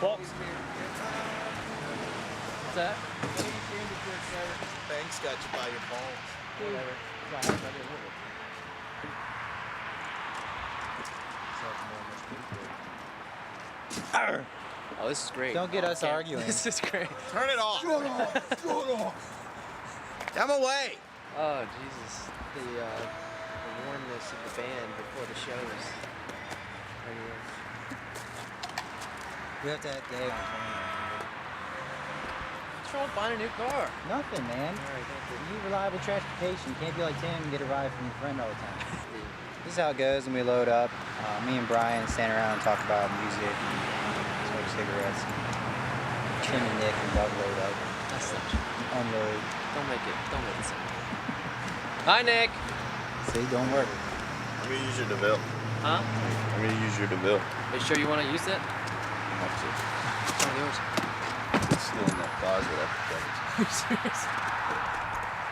Box. What's that? Banks got you by your balls. Whatever. Oh, this is great. Don't get us arguing. This is great. Turn it off. Turn it off. Turn it off. I'm away. Oh, Jesus. The warmness of the band before the show is... We have to have day on camera. What's wrong with buying a new car? Nothing, man. All right, thank you. You need reliable transportation. You can't be like Tim and get a ride from your friend all the time. This is how it goes when we load up. Me and Brian stand around and talk about music and smoke cigarettes. Tim and Nick and Doug load up. That's not true. Unload. Don't make it simple. Hi, Nick. See, don't work. I'm gonna use your DeVille. Huh? I'm gonna use your DeVille. Are you sure you want to use it? That's it. It's one of yours. It's still in that closet after Are you serious?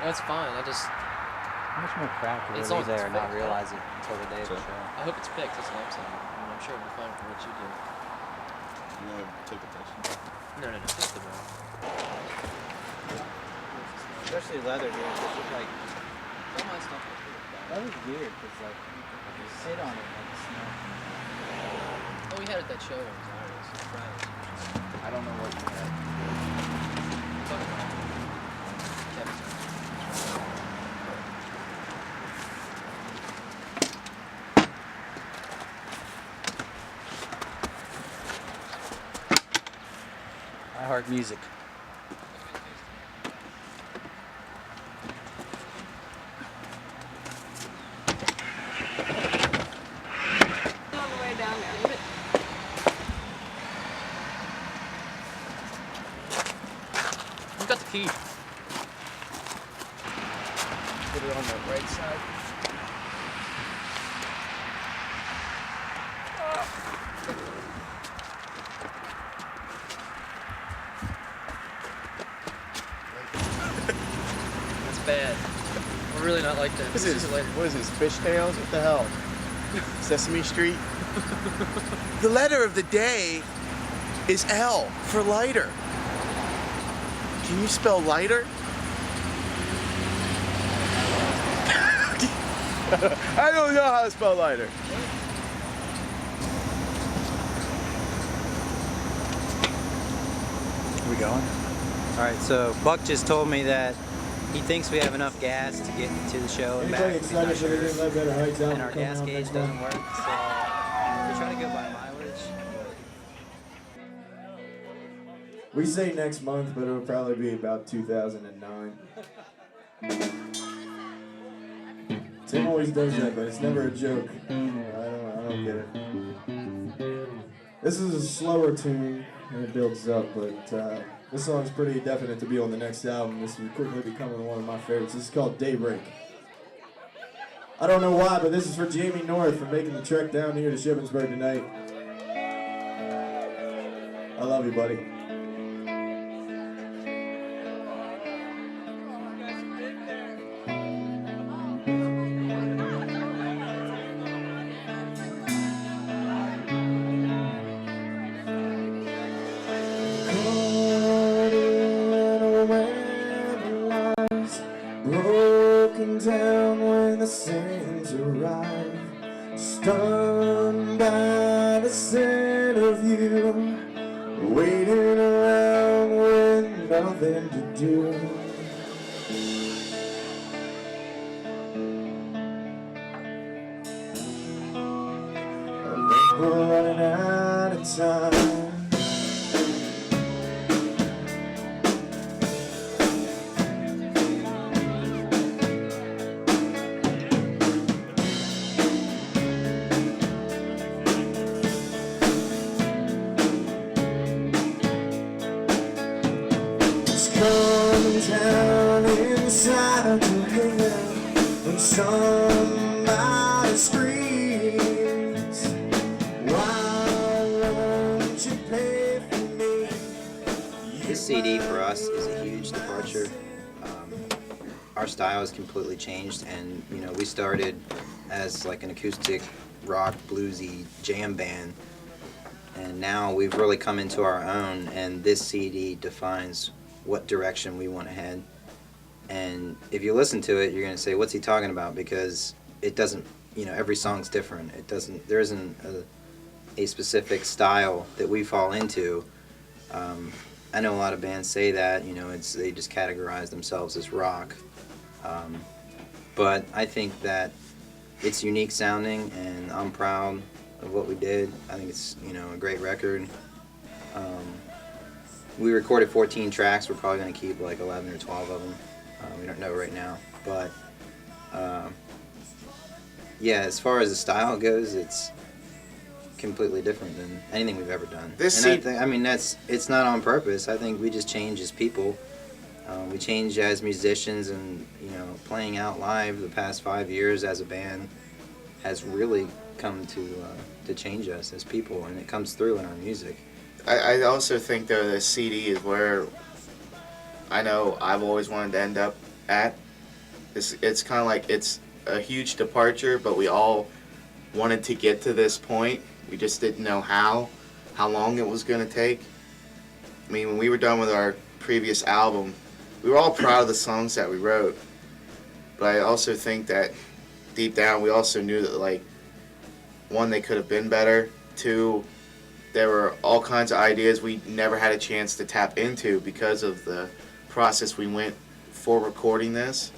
That's fine. I just... How much more crap to It's leave on- there it's and not fixed. realize it until the day of the So- show? I hope it's fixed. That's what I'm saying. I mean, I'm sure it'll be fine for what you do. You wanna take a test? No. Just the ball. Especially leather, dude. It's just like, All my stuff. that was weird because like you sit on it like snow. Oh, we had it at that show in Iris. Friday. I don't know what you had. I heart music. On the way down there. Who's got the key? Put it on the right side. That's bad. We're really not like that. What is this? Fish tails? What the hell? Sesame Street? The letter of the day is L for lighter. Can you spell lighter? I don't know how to spell lighter. We going? All right, so Buck just told me that he thinks we have enough gas to get to the show and back. Anybody He's not excited for the sure. new Ledbetter Heights album And our coming gas out gauge next doesn't month? work, so we're trying to go by mileage. We say next month, but it'll probably be about 2009. Tim always does that, but it's never a joke. I don't get it. This is a slower tune, and it builds up, but this song's pretty definite to be on the next album. This is quickly becoming one of my favorites. This is called Daybreak. I don't know why, but this is for Jamie North for making the trek down here to Shippensburg tonight. I love you, buddy. Broken down when the saints arrive, stunned by the scent of you, waiting around with nothing to do. I think we're running out of time. Coming down inside your head when somebody screams, why won't you pay for me? This CD for us is a huge departure. Our style has completely changed, and you know, we started as like an acoustic rock bluesy jam band, And now we've really come into our own, and this CD defines what direction we want to head. And if you listen to it, you're going to say, what's he talking about? Because it doesn't, every song's different. There isn't a specific style that we fall into. I know a lot of bands say that, they just categorize themselves as rock. But I think that it's unique sounding, and I'm proud of what we did. I think it's, a great record. We recorded 14 tracks. We're probably going to keep like 11 or 12 of them. We don't know right now. But, yeah, as far as the style goes, it's completely different than anything we've ever done. It's not on purpose. I think we just change as people. We change as musicians, and playing out live the past 5 years as a band has really come to change us as people, and it comes through in our music. I also think though the CD is where I know I've always wanted to end up at. It's kind of like it's a huge departure, but we all wanted to get to this point. We just didn't know how long it was going to take. I mean, when we were done with our previous album, we were all proud of the songs that we wrote. But I also think that deep down we also knew that, like, one, they could have been better. Two, there were all kinds of ideas we never had a chance to tap into because of the process we went for recording this.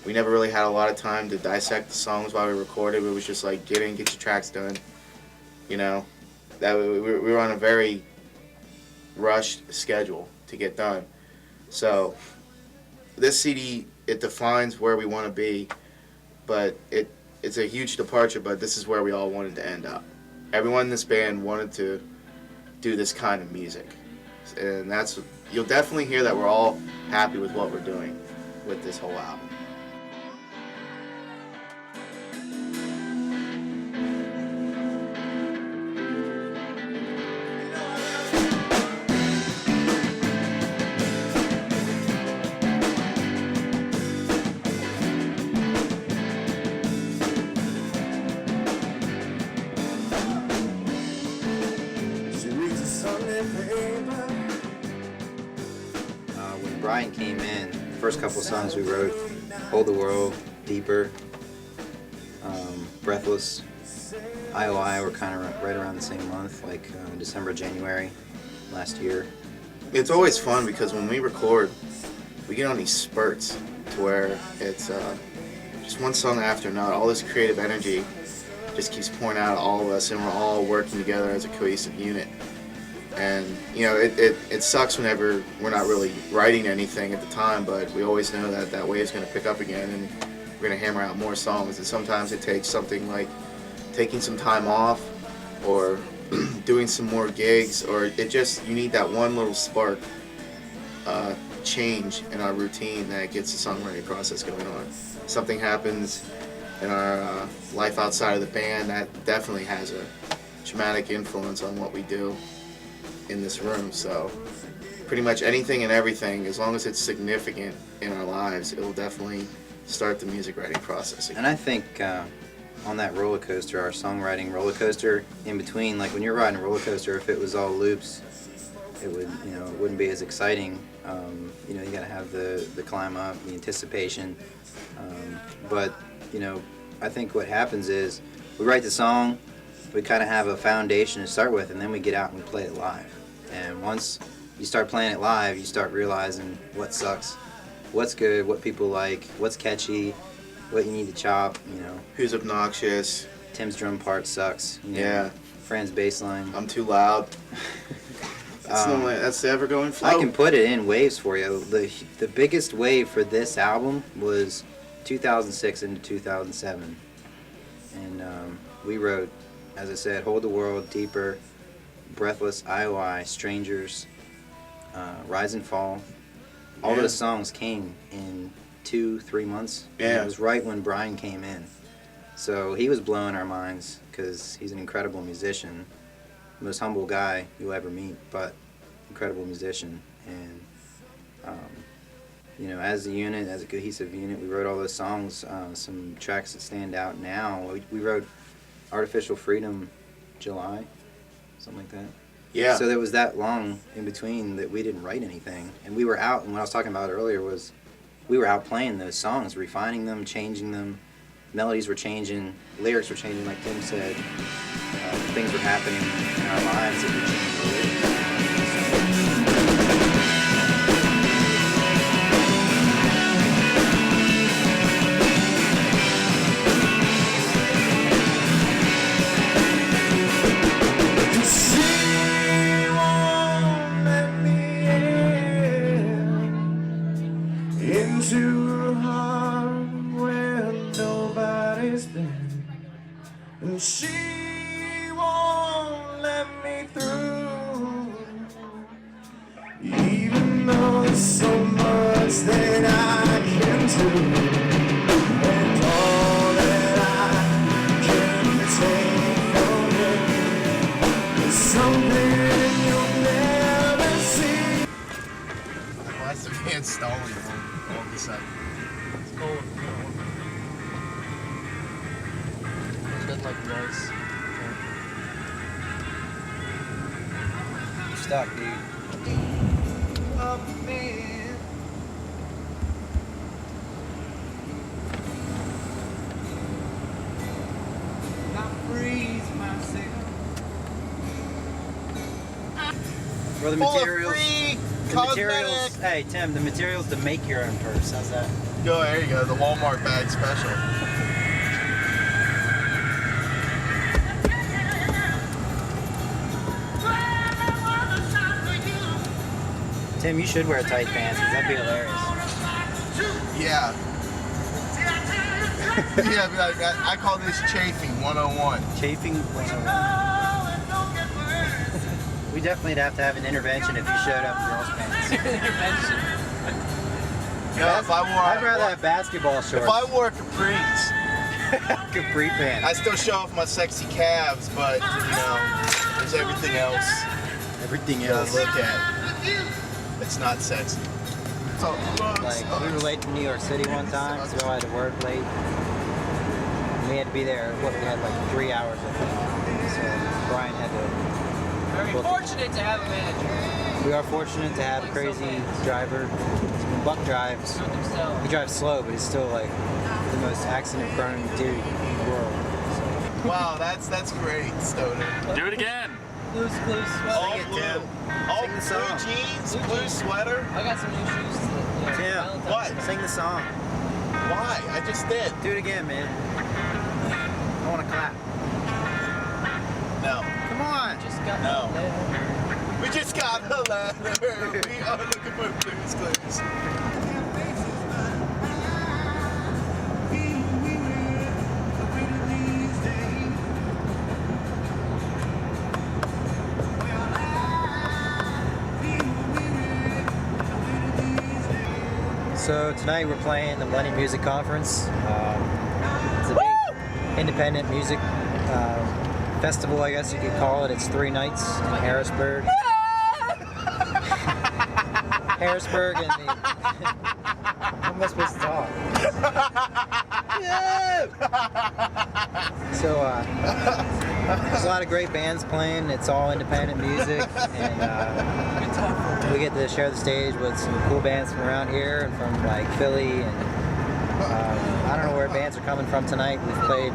We never really had a lot of time to dissect the songs while we recorded. It was just like, get your tracks done. That we were on a very rushed schedule to get done. So this CD, it defines where we want to be, but it's a huge departure, but this is where we all wanted to end up. Everyone in this band wanted to do this kind of music, and you'll definitely hear that we're all happy with what we're doing with this whole album. When Brian came in, the first couple songs we wrote, Hold the World, Deeper, Breathless, IOI were kind of right around the same month, like December, January last year. It's always fun because when we record, we get on these spurts to where it's just one song after another. All this creative energy just keeps pouring out of all of us, and we're all working together as a cohesive unit. And it sucks whenever we're not really writing anything at the time, but we always know that wave's going to pick up again, and we're going to hammer out more songs. And sometimes it takes something like taking some time off, or doing some more gigs, or you need that one little spark change in our routine that gets the songwriting process going on. Something happens in our life outside of the band that definitely has a traumatic influence on what we do in this room. So pretty much anything and everything, as long as it's significant in our lives, it'll definitely start the music writing process again. And I think on that roller coaster, our songwriting roller coaster, in between, like when you're riding a roller coaster, if it was all loops, it wouldn't be as exciting. You gotta have the climb up, the anticipation. But I think what happens is we write the song, we kind of have a foundation to start with, and then we get out and we play it live. And once you start playing it live, you start realizing what sucks, what's good, what people like, what's catchy, what you need to chop, Who's obnoxious. Tim's drum part sucks. Yeah. Fran's bass line. I'm too loud. That's the ever-going flow. I can put it in waves for you. The biggest wave for this album was 2006 into 2007. And we wrote, as I said, Hold the World, Deeper, Breathless, IOI, Strangers, Rise and Fall. All those songs came in 2-3 months. Yeah. And it was right when Brian came in. So he was blowing our minds because he's an incredible musician. Most humble guy you'll ever meet, but incredible musician. And, as a unit, as a cohesive unit, we wrote all those songs. Some tracks that stand out now. We wrote Artificial Freedom July. something like that. Yeah. So there was that long in between that we didn't write anything, and we were out. And what I was talking about earlier was we were out playing those songs, refining them, changing them. Melodies were changing, lyrics were changing, like Tim said. Things were happening in our lives that we changed the lyrics. Into her heart where nobody's been, and she won't let me through, even though there's so much that I can do, and all that I can take from you is something you'll never see. Why is the van stalling all of a sudden? It's cold. It doesn't like noise. You're stuck, dude. Well, the materials. The materials. Hey, Tim, the materials to make your own purse. How's that? Go, there you go, the Walmart bag special. Tim, you should wear tight pants, 'cause that'd be hilarious. Yeah. Yeah, be like, I call this chafing 101. Chafing 101. We definitely have to have an intervention if you showed up in girls' pants. Intervention. Yeah, if I wore, I'd rather have basketball shorts. if I wore capris, Capri pants. I still show off my sexy calves, but you know, there's everything else Everything to else. look at. It's not sexy. So, Like, we were late to New York City one time, so I had to work late. We had to be there, we had like 3 hours, I think. So Brian had to... Very fortunate to have a manager. We are fortunate to have a crazy driver. When Buck drives, he drives slow, but he's still like the most accident-prone dude in the world. So. wow, that's great, Stoner. Do it again. Loose sweater. All Sing it, blue. Tim. All Sing the blue song. jeans, blue sweater. I got some new shoes. Tim, What? sing the song. Why? I just did. Do it again, man. I want to clap. No. Come on. Just got No. that. We just got a letter. We are looking for Blue's Clues. So tonight we're playing the Millennium Music Conference. It's a big independent music festival, I guess you could call it. It's 3 nights in Harrisburg. Harrisburg and the... How am I supposed to talk? So there's a lot of great bands playing. It's all independent music, and we get to share the stage with some cool bands from around here and from like Philly, and I don't know where bands are coming from tonight. We've played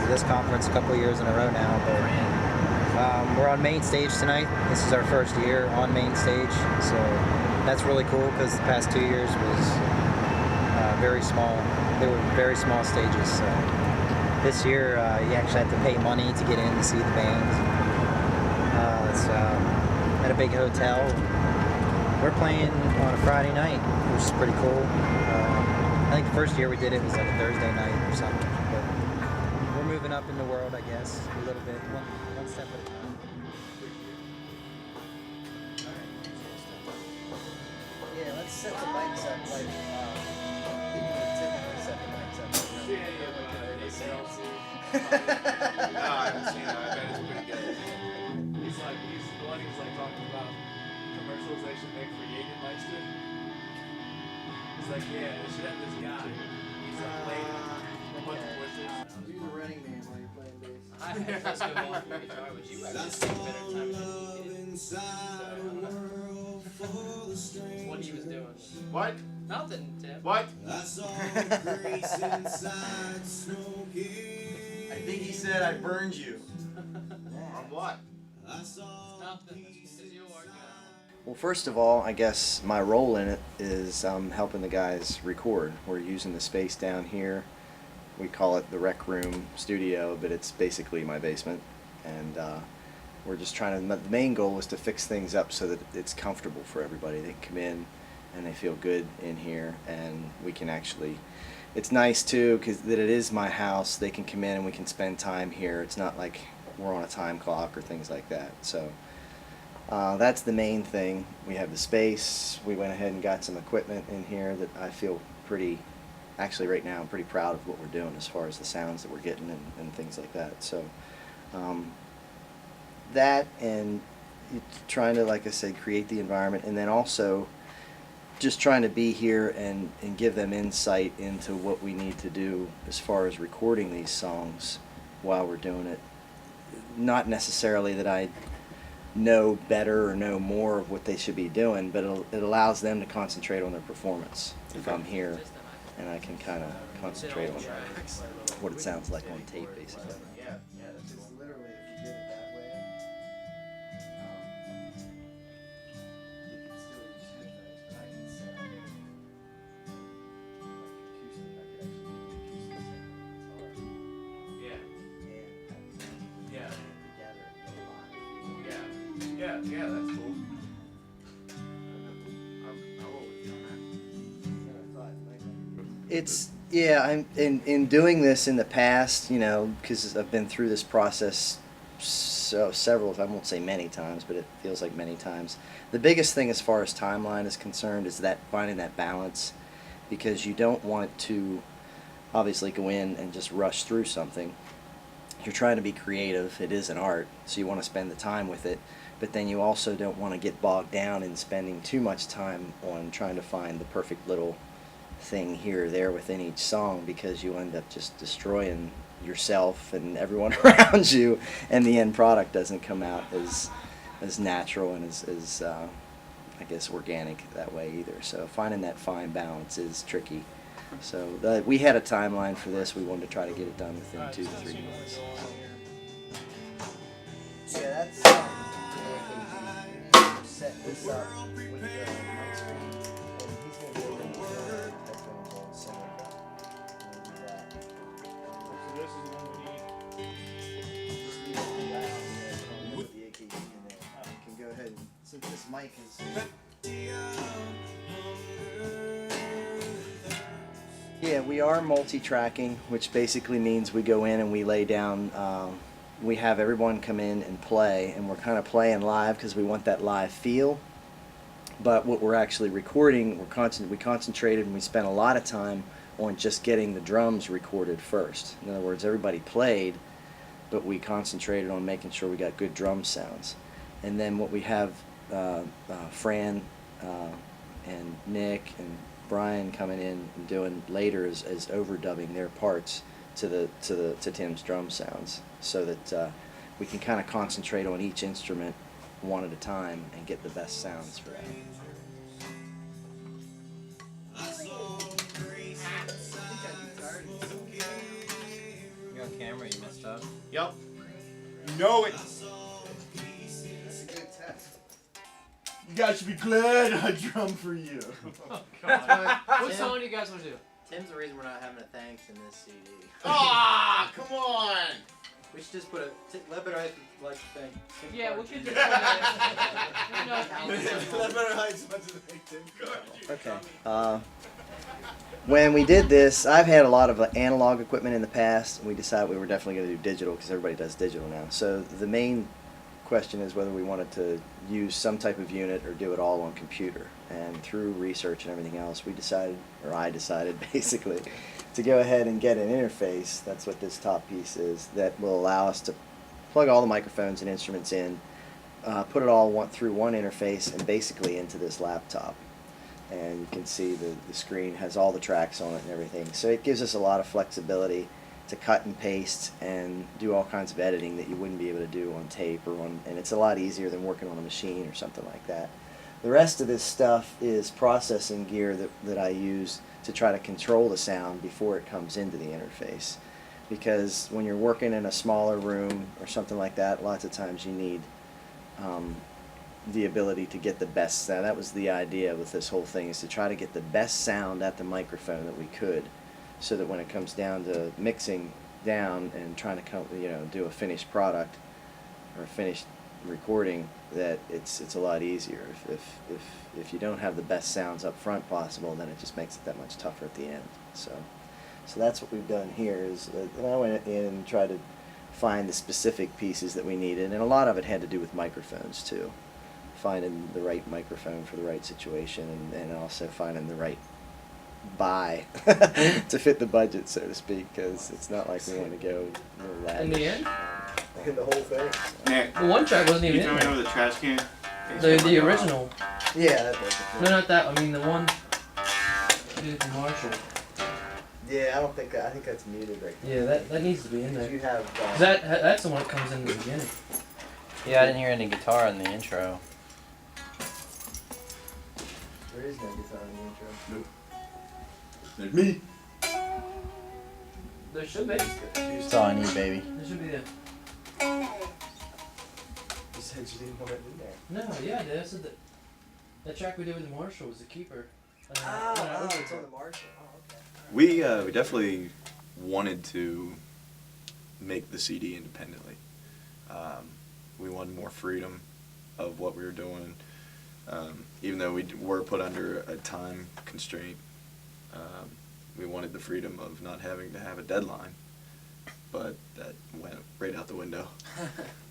this conference a couple of years in a row now, but we're on main stage tonight. This is our first year on main stage, so that's really cool because the past 2 years was very small. They were very small stages. So this year you actually have to pay money to get in to see the bands. It's at a big hotel. We're playing on a Friday night, which is pretty cool. I think the first year we did it was like a Thursday night or something. But we're moving up in the world, I guess, a little bit, one step at a time. Yeah, let's set the mics up like typically set the mics up. No, I haven't seen that. I bet it's pretty good. He's the one who's like talking about commercialization they created Leicester. He's like, yeah, they should have this guy. He's like late. A bunch of bushes. Do the Running Man while you're playing bass. I Let's go on for guitar, but you actually sing better time than he did. So, what he was doing. What? Nothing, Tim. What? I think he said I burned you. On what? Nothing. It's because you are good. Well, first of all, I guess my role in it is helping the guys record. We're using the space down here. We call it the rec room studio, but it's basically my basement. And we're just trying to, the main goal is to fix things up so that it's comfortable for everybody. They come in and they feel good in here, and we can actually, it's nice too because that it is my house. They can come in and we can spend time here. It's not like we're on a time clock or things like that. So that's the main thing. We have the space. We went ahead and got some equipment in here that I feel pretty, actually right now I'm pretty proud of what we're doing as far as the sounds that we're getting and things like that. So that and trying to, like I said, create the environment, and then also just trying to be here and give them insight into what we need to do as far as recording these songs while we're doing it. Not necessarily that I know better or know more of what they should be doing, but it allows them to concentrate on their performance if I'm here, and I can kind of concentrate on what it sounds like on tape, basically. Yeah, that's Because literally, if you did it that way, you can still use headphones, but I can set up like acoustic. I could actually do acoustic sound on the guitar Yeah. and Yeah. together and live. Yeah, that's cool. I'll roll with you on that. It's, yeah, I'm in doing this in the past, you know, because I've been through this process several, I won't say many times, but it feels like many times. The biggest thing as far as timeline is concerned is that finding that balance, because you don't want to obviously go in and just rush through something. You're trying to be creative. It is an art, so you want to spend the time with it, but then you also don't want to get bogged down in spending too much time on trying to find the perfect little thing here or there within each song, because you end up just destroying yourself and everyone around you, and the end product doesn't come out as natural and as I guess organic that way either. So finding that fine balance is tricky. So we had a timeline for this. We wanted to try to get it done within 2 to 3 months. Yeah, that's set this up with the mic screen, and he's going to go in the headphones on center. And do that. So this is the one we need. Just leave it down there, and put the AKG in there. You can go ahead and, since this mic is. Yeah, we are multi-tracking, which basically means we go in and we lay down, we have everyone come in and play, and we're kind of playing live because we want that live feel. But what we're actually recording, we concentrated and we spent a lot of time on just getting the drums recorded first. In other words, everybody played, but we concentrated on making sure we got good drum sounds. And then what we have, Fran and Nick and Brian coming in and doing later is overdubbing their parts to Tim's drum sounds, so that we can kind of concentrate on each instrument one at a time and get the best sounds for that. You're on camera, you messed up. Yep. You know it. That's a good test. You guys should be glad I drummed for you. What song do you guys want to do? Tim's the reason we're not having a thanks in this CD. Ah, come on. We should just put a Ledbetter Heights would like to thank Tim Yeah, we Clark. could just Okay. When we did this, I've had a lot of analog equipment in the past, and we decided we were definitely going to do digital because everybody does digital now. So the main question is whether we wanted to use some type of unit or do it all on computer. And through research and everything else, we decided, or I decided basically, to go ahead and get an interface. That's what this top piece is, that will allow us to plug all the microphones and instruments in, put it all through one interface and basically into this laptop. And you can see the screen has all the tracks on it and everything. So it gives us a lot of flexibility, to cut and paste and do all kinds of editing that you wouldn't be able to do on tape or on, and it's a lot easier than working on a machine or something like that. The rest of this stuff is processing gear that I use to try to control the sound before it comes into the interface. Because when you're working in a smaller room or something like that, lots of times you need the ability to get the best sound. That was the idea with this whole thing, is to try to get the best sound at the microphone that we could, so that when it comes down to mixing down and trying to do a finished product or a finished recording, that it's a lot easier. If you don't have the best sounds up front possible, then it just makes it that much tougher at the end. So that's what we've done here. Is and I went in and tried to find the specific pieces that we needed, and a lot of it had to do with microphones too. Finding the right microphone for the right situation, and also finding the right buy to fit the budget, so to speak, because it's not like we want to go lavish. In the end? In the whole thing. Nick, The one track wasn't can even you throw in me over there. the trash can? The original. Yeah, that does No, not that. I mean the one. Dude, the Marshall. Yeah, I think that's muted right there. Yeah, that needs to be in there. You have 'Cause that's the one that comes in the beginning. Yeah, I didn't hear any guitar in the intro. there is no guitar in the intro. Nope. There's me. There should be. That's all I need, baby. There should be there. You said you didn't want it in there. No, yeah, I did. I said that track we did with the Marshall was the keeper. It's on the Marshall. Oh, okay. We definitely wanted to make the CD independently. We wanted more freedom of what we were doing, even though we were put under a time constraint. We wanted the freedom of not having to have a deadline, but that went right out the window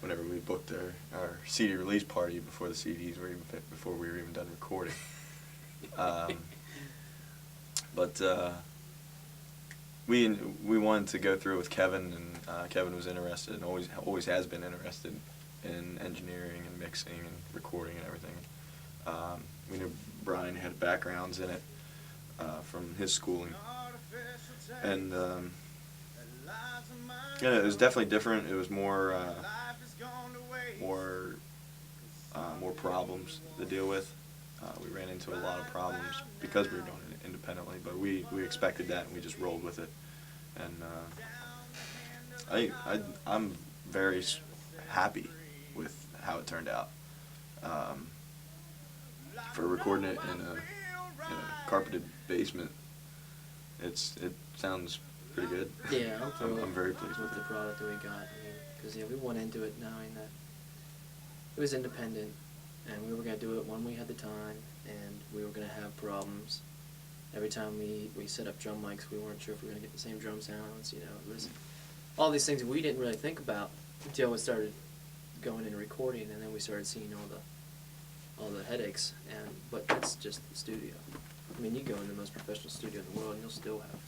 whenever we booked our CD release party before the CDs were even before we were even done recording. But we wanted to go through with Kevin, and Kevin was interested and always has been interested in engineering and mixing and recording and everything. We knew Brian had backgrounds in it from his schooling, and yeah, it was definitely different. It was more problems to deal with. We ran into a lot of problems because we were doing it independently, but we expected that and we just rolled with it. And I'm very happy with how it turned out. For recording it in a carpeted basement, it sounds pretty good. Yeah, I'm thrilled. I'm very pleased with with the it. product that we got. I mean, because we went into it knowing that it was independent, and we were gonna do it when we had the time, and we were gonna have problems. Every time we set up drum mics, we weren't sure if we were gonna get the same drum sounds. It was all these things that we didn't really think about until we started going in recording, and then we started seeing all the headaches. But that's just the studio. I mean, you go in the most professional studio in the world, and you'll still have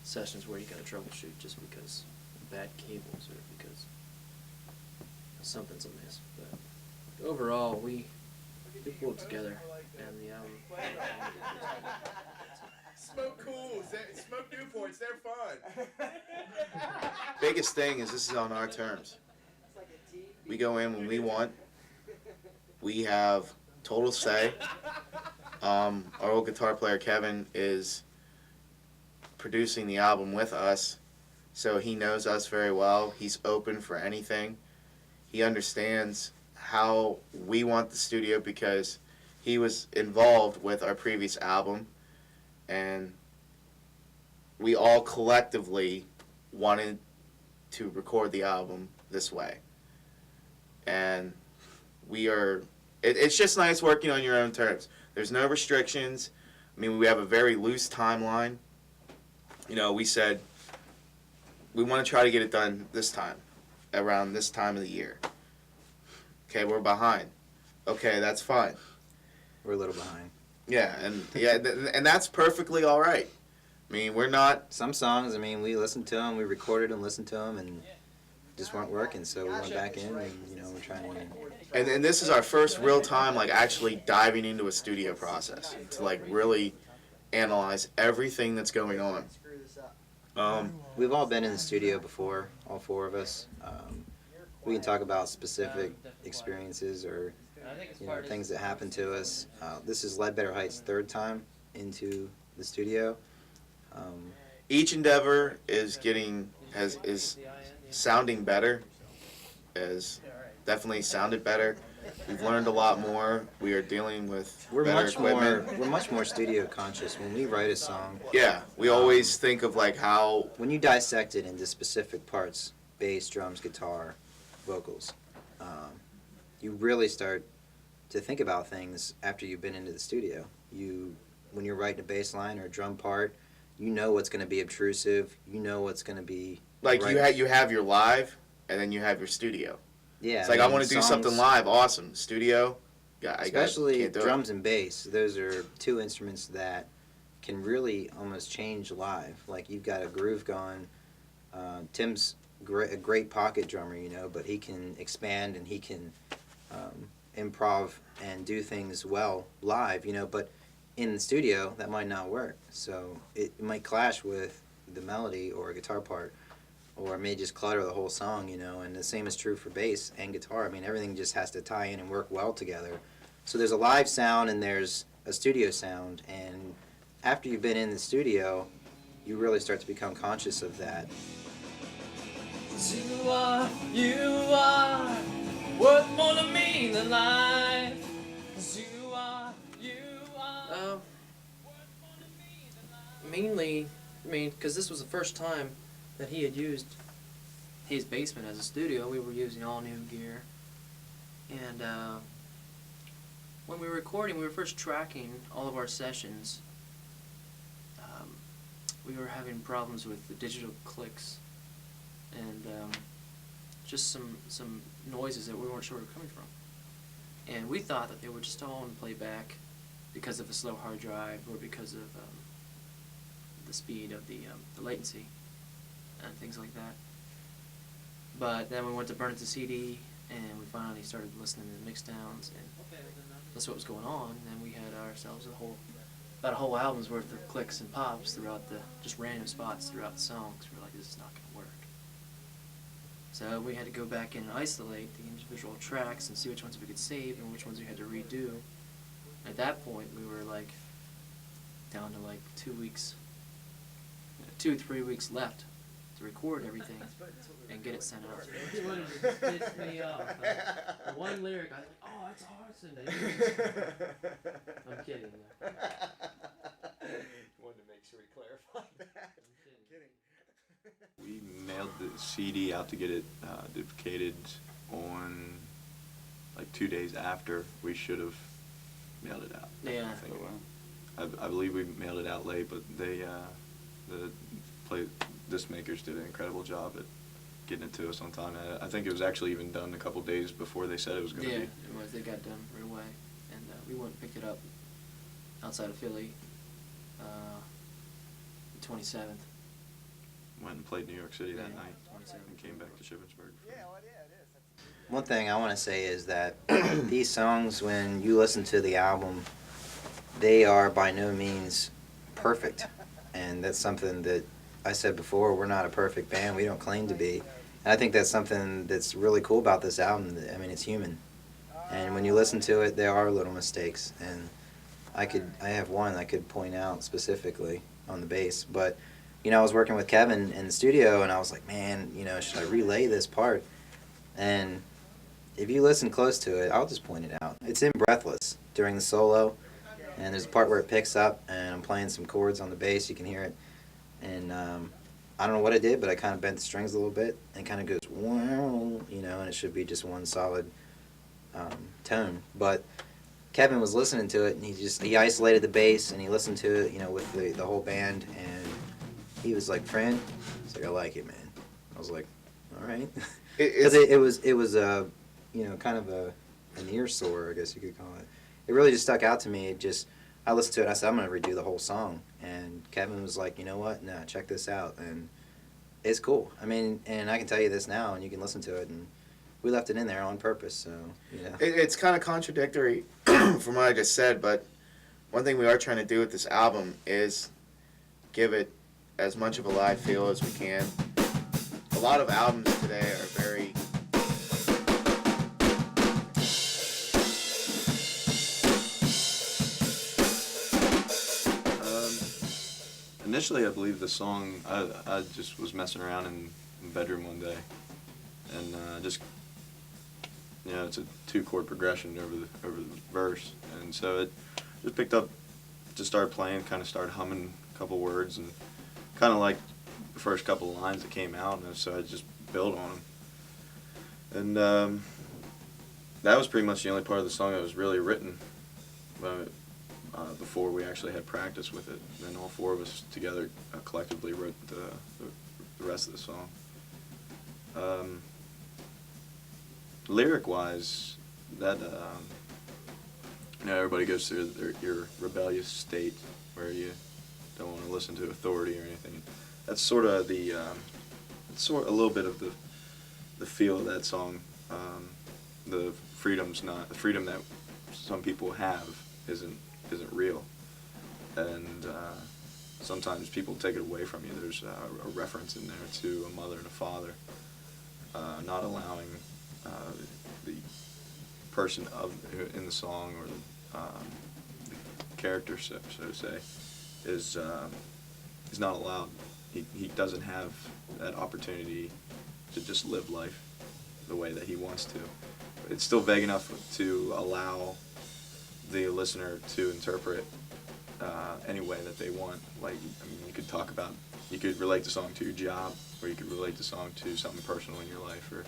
sessions where you gotta troubleshoot just because of bad cables or because something's amiss. But overall, we pulled it together, and the album. Smoke cool. Smoke Newports. They're fun. Biggest thing is this is on our terms. We go in when we want. We have total say. Our old guitar player Kevin is producing the album with us, so he knows us very well. He's open for anything. He understands how we want the studio because he was involved with our previous album, and we all collectively wanted to record the album this way. And it's just nice working on your own terms. There's no restrictions. I mean, we have a very loose timeline. We said we want to try to get it done this time, around this time of the year. Okay, we're behind. Okay, that's fine. We're a little behind. Yeah, and that's perfectly all right. I mean, we're not. Some songs, we listened to them, we recorded and listened to them, and just weren't working. So we went back in, and we're trying to. And this is our first real time, actually diving into a studio process to really analyze everything that's going on. We've all been in the studio before, all four of us. We can talk about specific experiences or things that happened to us. This is Ledbetter Heights' third time into the studio. Each endeavor is sounding better, has definitely sounded better. We've learned a lot more. We are dealing with better equipment. We're much more studio conscious when we write a song. Yeah, we always think of like how when you dissect it into specific parts, bass, drums, guitar, vocals, you really start to think about things after you've been into the studio. When you're writing a bass line or a drum part, you know what's going to be obtrusive. You know what's going to be like right. you have your live, and then you have your studio. Yeah, it's like I want to do something live, awesome. Studio, especially drums and bass. Those are two instruments that can really almost change live. Like you've got a groove going. Tim's a great pocket drummer, but he can expand and he can improv and do things well live, but in the studio that might not work. So it might clash with the melody or a guitar part, or it may just clutter the whole song, and the same is true for bass and guitar. I mean, everything just has to tie in and work well together. So there's a live sound and there's a studio sound, and after you've been in the studio, you really start to become conscious of that. You are worth more to me than life. Mainly, because this was the first time that he had used his basement as a studio. We were using all new gear, and when we were recording, we were first tracking all of our sessions. We were having problems with the digital clicks and just some noises that we weren't sure were coming from. And we thought that they were just all in playback because of a slow hard drive or because of the speed of the latency and things like that. But then we went to burn it to CD, and we finally started listening to the mix downs, and that's what was going on. And then we had ourselves about a whole album's worth of clicks and pops throughout just random spots throughout the songs. We were like, this is not going to work. So we had to go back and isolate the individual tracks and see which ones we could save and which ones we had to redo. At that point, we were like down to like 2 weeks, 2 or 3 weeks left to record everything and get it sent out. He wanted to piss me off. The one lyric, I was like, oh, it's Horseshoe. I'm kidding. Wanted to make sure we clarified that. I'm kidding. We mailed the CD out to get it duplicated on like 2 days after we should have mailed it out. Yeah. I believe we mailed it out late, but the disc makers did an incredible job at getting it to us on time. I think it was actually even done a couple days before they said it was going to be. Yeah, it was. They got done right away, and we went and picked it up outside of Philly, the 27th. Went and played New York City that night and came back to Shippensburg. One thing I want to say is that these songs, when you listen to the album, they are by no means perfect. And that's something that I said before, we're not a perfect band. We don't claim to be. And I think that's something that's really cool about this album. I mean, it's human. And when you listen to it, there are little mistakes. And I have one I could point out specifically on the bass. But, I was working with Kevin in the studio, and I was like, man, should I relay this part? And if you listen close to it, I'll just point it out. It's in Breathless during the solo, and there's a part where it picks up, and I'm playing some chords on the bass. You can hear it. And I don't know what I did, but I kind of bent the strings a little bit, and kind of goes, wow, and it should be just one solid tone. But Kevin was listening to it, and he isolated the bass, and he listened to it, with the whole band, and he was like, Fran, he's like, I like it, man. I was like, all right. Because it was kind of an ear sore, I guess you could call it. It really just stuck out to me. I listened to it, and I said, I'm going to redo the whole song. And Kevin was like, you know what? No, check this out. And it's cool. I mean, and I can tell you this now, and you can listen to it, and we left it in there on purpose, so, It's kind of contradictory from what I just said, but one thing we are trying to do with this album is give it as much of a live feel as we can. A lot of albums today are very initially, I believe the song, I just was messing around in the bedroom one day, and just, you know, it's a 2-chord progression over the verse, and so it just picked up, just started playing, kind of started humming a couple words, and kind of like the first couple of lines that came out, and so I just built on them. And that was pretty much the only part of the song that was really written before we actually had practice with it. And then all 4 of us together collectively wrote the rest of the song. Lyric-wise, that you know, everybody goes through your rebellious state where you don't want to listen to authority or anything. That's sort of the it's sort of a little bit of the feel of that song. The freedom that some people have isn't real, and sometimes people take it away from you. There's a reference in there to a mother and a father not allowing the person in the song, or the character, so to say, is not allowed. He doesn't have that opportunity to just live life the way that he wants to. It's still vague enough to allow the listener to interpret any way that they want. Like, I mean, you could relate the song to your job, or you could relate the song to something personal in your life, or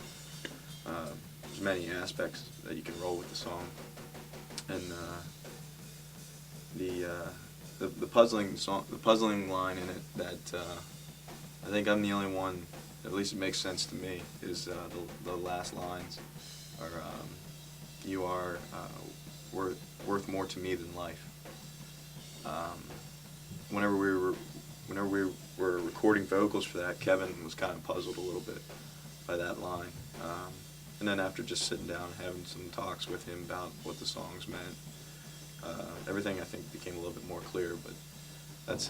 there's many aspects that you can roll with the song. And the puzzling line in it that I think I'm the only one, at least it makes sense to me, is the last lines are, you are worth more to me than life. Whenever we were recording vocals for that, Kevin was kind of puzzled a little bit by that line. And then after just sitting down and having some talks with him about what the songs meant, everything I think became a little bit more clear. But that's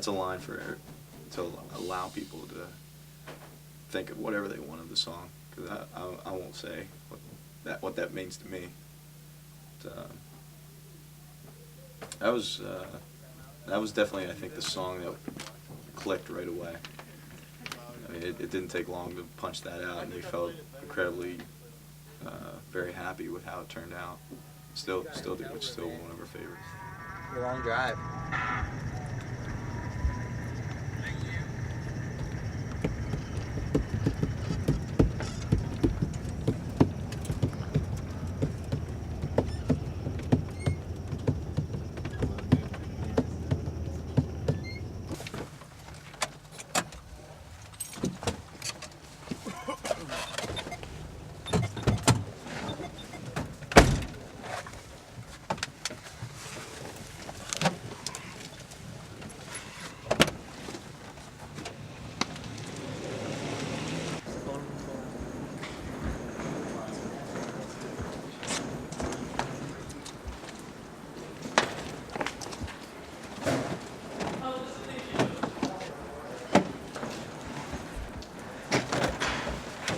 a line to allow people to think of whatever they want of the song, because I won't say what that means to me. But, that was definitely, I think, the song that clicked right away. I mean, it didn't take long to punch that out, and we felt incredibly very happy with how it turned out. Still do. It's still one of our favorites. A long drive.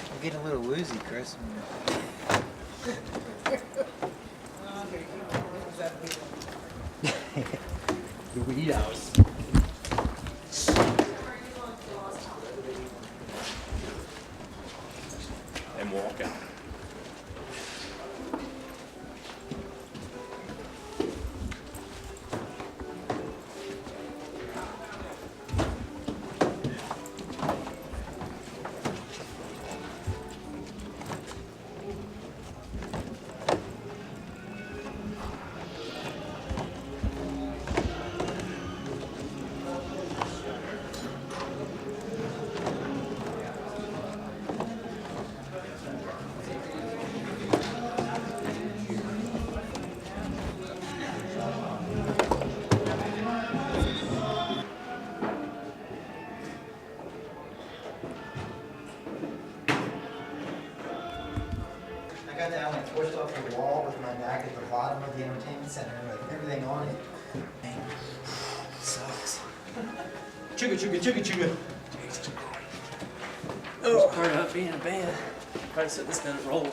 I'm getting a little woozy, Chris. The weed house. And walk out. I got down and pushed off the wall with my back at the bottom of the entertainment center with everything on it. Man, sucks. Chugga, chugga, chugga, chugga. Oh, part about being in a band. Try to set this down and roll.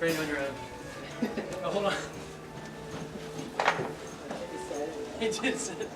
Ready when you're ready. Oh, hold on. He did sit.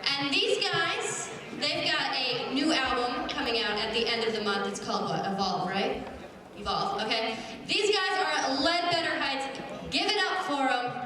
And these guys, they've got a new album coming out at the end of the month. It's called what? Evolve, right? Evolve, okay. These guys are Ledbetter Heights. Give it up for them.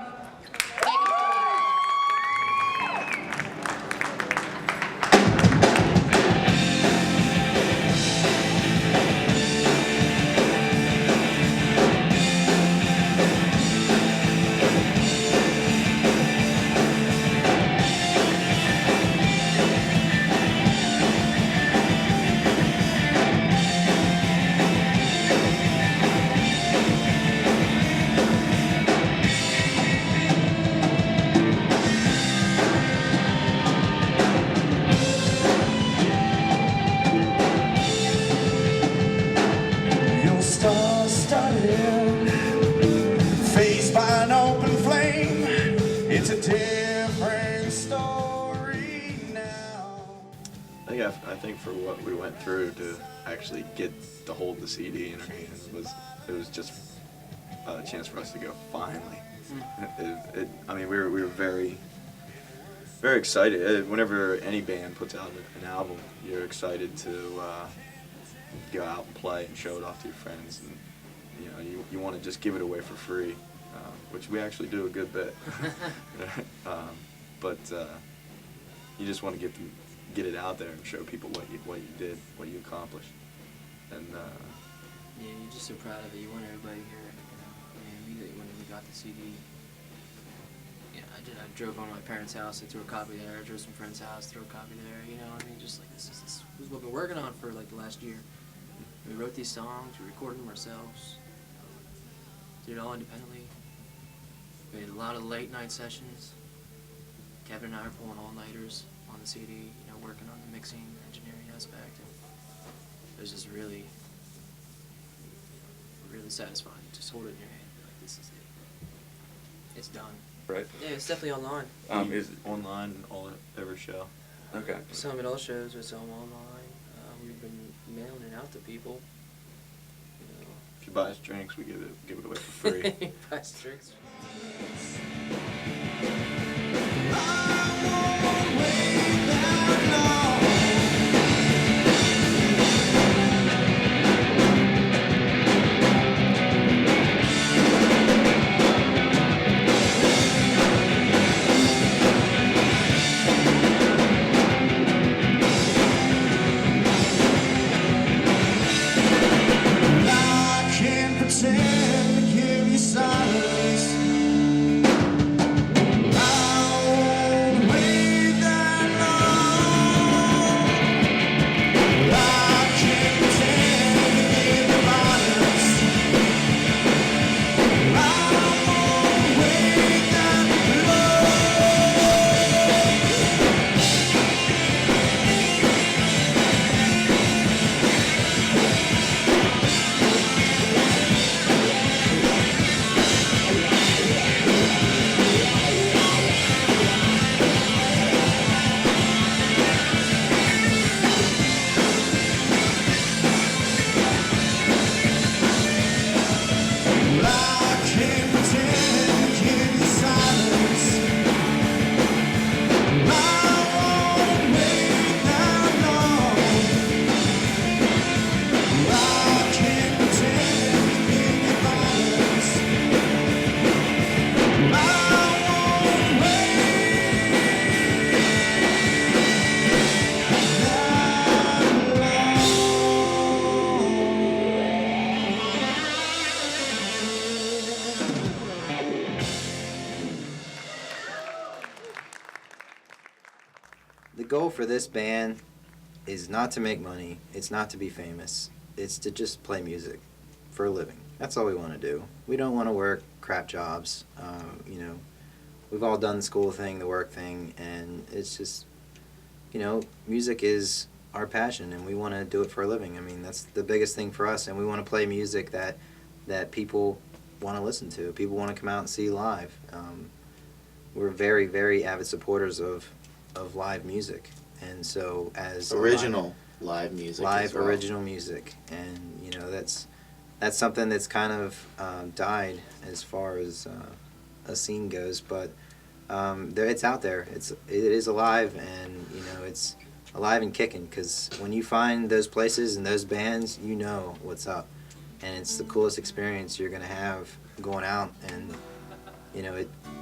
It's a different story now. I think for what we went through to actually get to hold the CD in our hands was just a chance for us to go finally. I mean, we were very excited. Whenever any band puts out an album, you're excited to go out and play and show it off to your friends, and you want to just give it away for free. Which we actually do a good bit, but you just want to get it out there and show people what you did, what you accomplished, and yeah, you're just so proud of it. You want everybody to hear it. I mean, immediately when we got the CD, yeah, I drove on to my parents' house. I threw a copy there. I drove to some friend's house, threw a copy there. I mean, just like this is what we've been working on for like the last year. We wrote these songs. We recorded them ourselves. Did it all independently. We had a lot of late night sessions. Kevin and I were pulling all-nighters on the CD, working on the mixing, engineering aspect. And it was just really, really satisfying. Just hold it in your hand. Like, this is it. It's done. right. Yeah, it's definitely online. Is it online every show? Okay. We sell them at all shows. We sell them online. We've been mailing it out to people. If you buy us drinks, we give it away for free. Buy us drinks. The goal for this band is not to make money. It's not to be famous. It's to just play music for a living. That's all we want to do. We don't want to work crap jobs. You know, we've all done the school thing, the work thing, and it's just, you know, music is our passion, and we want to do it for a living. I mean, that's the biggest thing for us, and we want to play music that people want to listen to. People want to come out and see live. We're very, very avid supporters of live music, and so as Original live music as well. original music, and you know that's something that's kind of died as far as a scene goes, but it's out there. It is alive, and you know it's alive and kicking, because when you find those places and those bands, you know what's up, and it's the coolest experience you're gonna have going out. And you know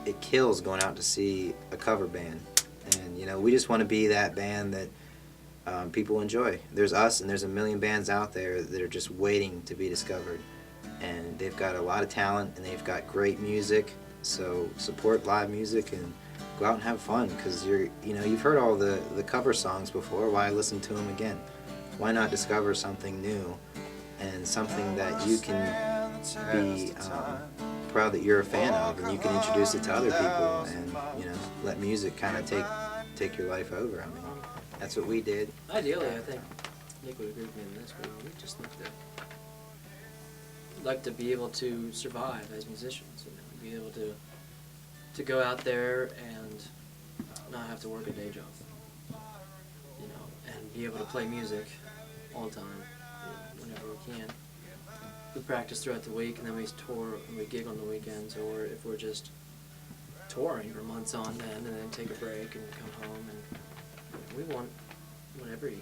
it kills going out to see a cover band, and you know we just want to be that band that people enjoy. There's us, and there's a million bands out there that are just waiting to be discovered, and they've got a lot of talent, and they've got great music. So support live music and go out and have fun, because you've heard all the cover songs before. Why listen to them again? Why not discover something new and something that you can be proud that you're a fan of, and you can introduce it to other people, and you know let music kind of take your life over. I mean, that's what we did. Ideally, I think Nick would agree with me on this, but we just like to be able to survive as musicians, you know, be able to go out there and not have to work a day job, you know, and be able to play music all the time, you know, whenever we can. We practice throughout the week, and then we tour and we gig on the weekends, or if we're just touring for months on end, and then take a break and come home. And we want what every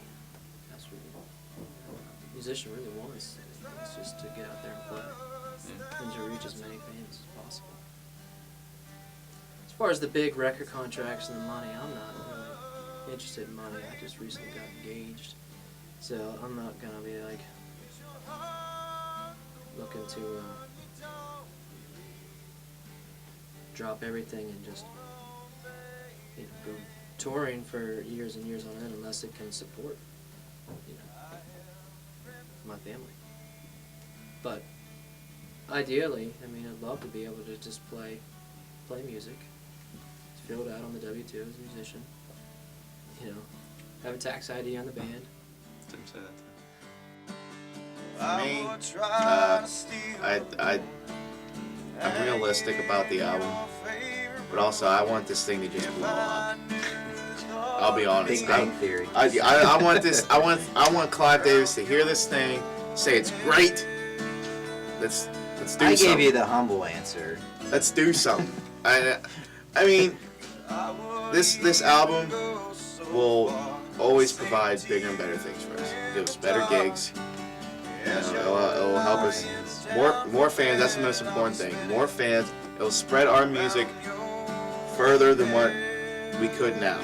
musician really wants. It's just to get out there and play, and to reach as many fans as possible. As far as the big record contracts and the money, I'm not really interested in money. I just recently got engaged, so I'm not gonna be like looking to drop everything and just go touring for years and years on end unless it can support my family. But ideally, I mean, I'd love to be able to just play music, fill it out on the W-2 as a musician, you know, have a tax ID on the band. Didn't say that. For me, I'm realistic about the album, but also I want this thing to just blow up. I'll be honest. Big Bang Theory. I want this. I want Clive Davis to hear this thing, say it's great. Let's do something. I gave you the humble answer. Let's do something. I mean, this album will always provide bigger and better things for us. It'll give us better gigs. It'll help us more fans. That's the most important thing. More fans. It'll spread our music further than what we could now.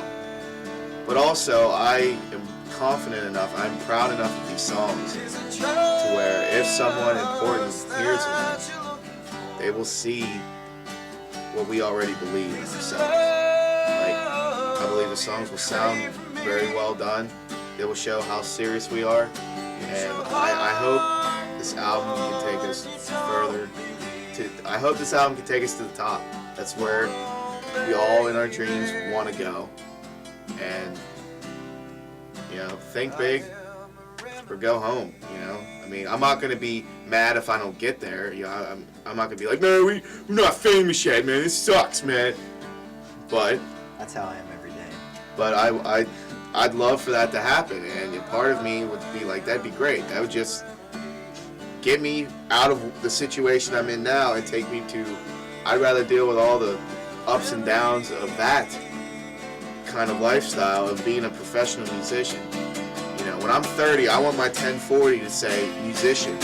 But also, I am confident enough, I'm proud enough of these songs to where if someone important hears them, they will see what we already believe in ourselves. Like, I believe the songs will sound very well done. They will show how serious we are. And I hope this album can take us further. I hope this album can take us to the top. That's where we all in our dreams want to go. And, think big or go home, I mean, I'm not going to be mad if I don't get there. I'm not going to be like, man, we're not famous yet, man. This sucks, man. But that's how I am every day. But I'd love for that to happen, and part of me would be like, that'd be great. That would just get me out of the situation I'm in now and take me to, I'd rather deal with all the ups and downs of that kind of lifestyle of being a professional musician. When I'm 30, I want my 1040 to say musician.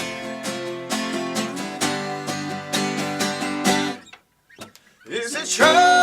Is it true?